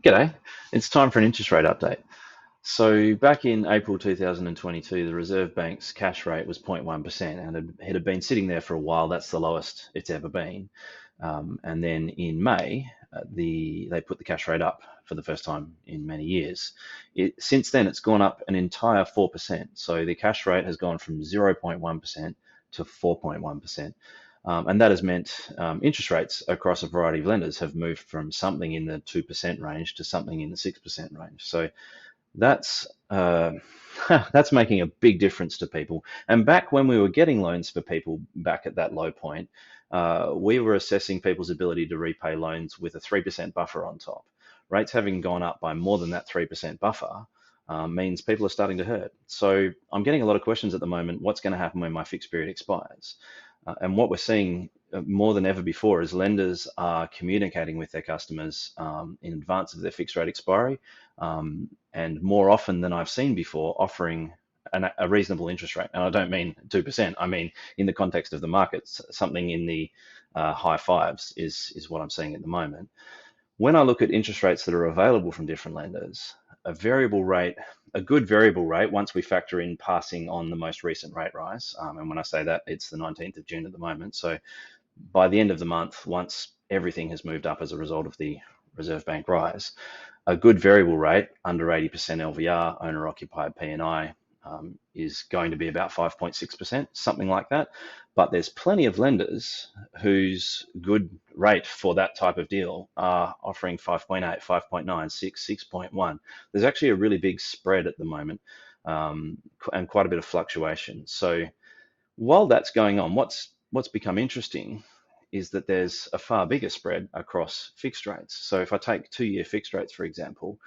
G'day. It's time for an interest rate update. So back in April 2022, the Reserve Bank's cash rate was 0.1%, and it had been sitting there for a while. That's the lowest it's ever been. And then in May, they put the cash rate up for the first time in many years. Since then, it's gone up an entire 4%. So the cash rate has gone from 0.1% to 4.1%. And that has meant interest rates across a variety of lenders have moved from something in the 2% range to something in the 6% range. So that's that's making a big difference to people. And back when we were getting loans for people back at that low point, we were assessing people's ability to repay loans with a 3% buffer on top. Rates having gone up by more than that 3% buffer means people are starting to hurt. So I'm getting a lot of questions at the moment. What's going to happen when my fixed period expires? And what we're seeing more than ever before is lenders are communicating with their customers in advance of their fixed rate expiry, and more often than I've seen before, offering a reasonable interest rate. And I don't mean 2%. I mean, in the context of the markets, something in the high fives is what I'm seeing at the moment. When I look at interest rates that are available from different lenders, a good variable rate, once we factor in passing on the most recent rate rise, and when I say that, it's the 19th of June at the moment. So by the end of the month, once everything has moved up as a result of the Reserve Bank rise, a good variable rate under 80% LVR, owner occupied P&I, is going to be about 5.6%, something like that. But there's plenty of lenders whose good rate for that type of deal are offering 5.8, 5.9, 6, 6.1. There's actually a really big spread at the moment, and quite a bit of fluctuation. So while that's going on, what's become interesting is that there's a far bigger spread across fixed rates. So if I take 2-year fixed rates, for example,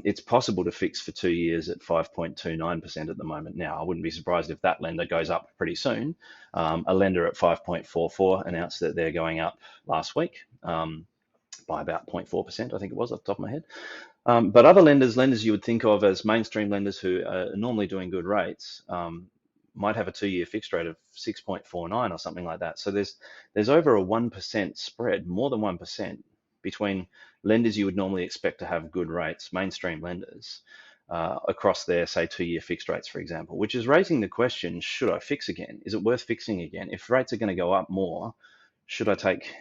it's possible to fix for 2 years at 5.29% at the moment. Now, I wouldn't be surprised if that lender goes up pretty soon. A lender at 5.44 announced that they're going up last week by about 0.4%, I think it was off the top of my head. But other lenders you would think of as mainstream lenders who are normally doing good rates, might have a 2-year fixed rate of 6.49 or something like that. So there's over a 1% spread, more than 1%, between lenders you would normally expect to have good rates, mainstream lenders, across their, say, 2-year fixed rates, for example, which is raising the question, should I fix again? Is it worth fixing again? If rates are going to go up more, should I take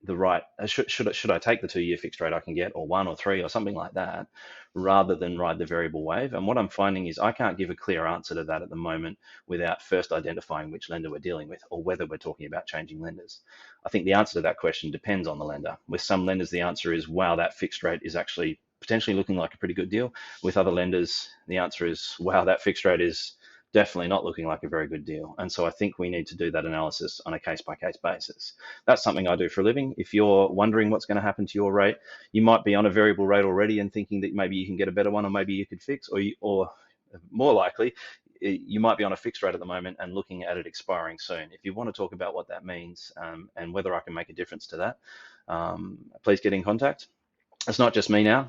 should I take the 2-year fixed rate I can get, or 1 or 3 or something like that, rather than ride the variable wave? And what I'm finding is I can't give a clear answer to that at the moment without first identifying which lender we're dealing with or whether we're talking about changing lenders. I think the answer to that question depends on the lender. With some lenders, the answer is, wow, that fixed rate is actually potentially looking like a pretty good deal. With other lenders, the answer is, wow, that fixed rate is definitely not looking like a very good deal. And so I think we need to do that analysis on a case-by-case basis. That's something I do for a living. If you're wondering what's going to happen to your rate, you might be on a variable rate already and thinking that maybe you can get a better one, or maybe you could fix, or more likely, you might be on a fixed rate at the moment and looking at it expiring soon. If you want to talk about what that means, and whether I can make a difference to that, please get in contact. It's not just me now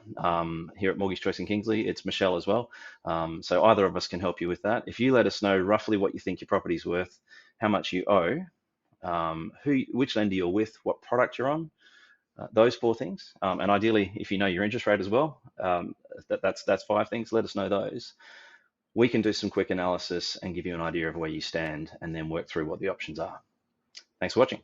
here at Mortgage Choice in Kingsley, it's Michelle as well. So either of us can help you with that. If you let us know roughly what you think your property's worth, how much you owe, which lender you're with, what product you're on, those 4 things, and ideally, if you know your interest rate as well, that's 5 things. Let us know those. We can do some quick analysis and give you an idea of where you stand, and then work through what the options are. Thanks for watching.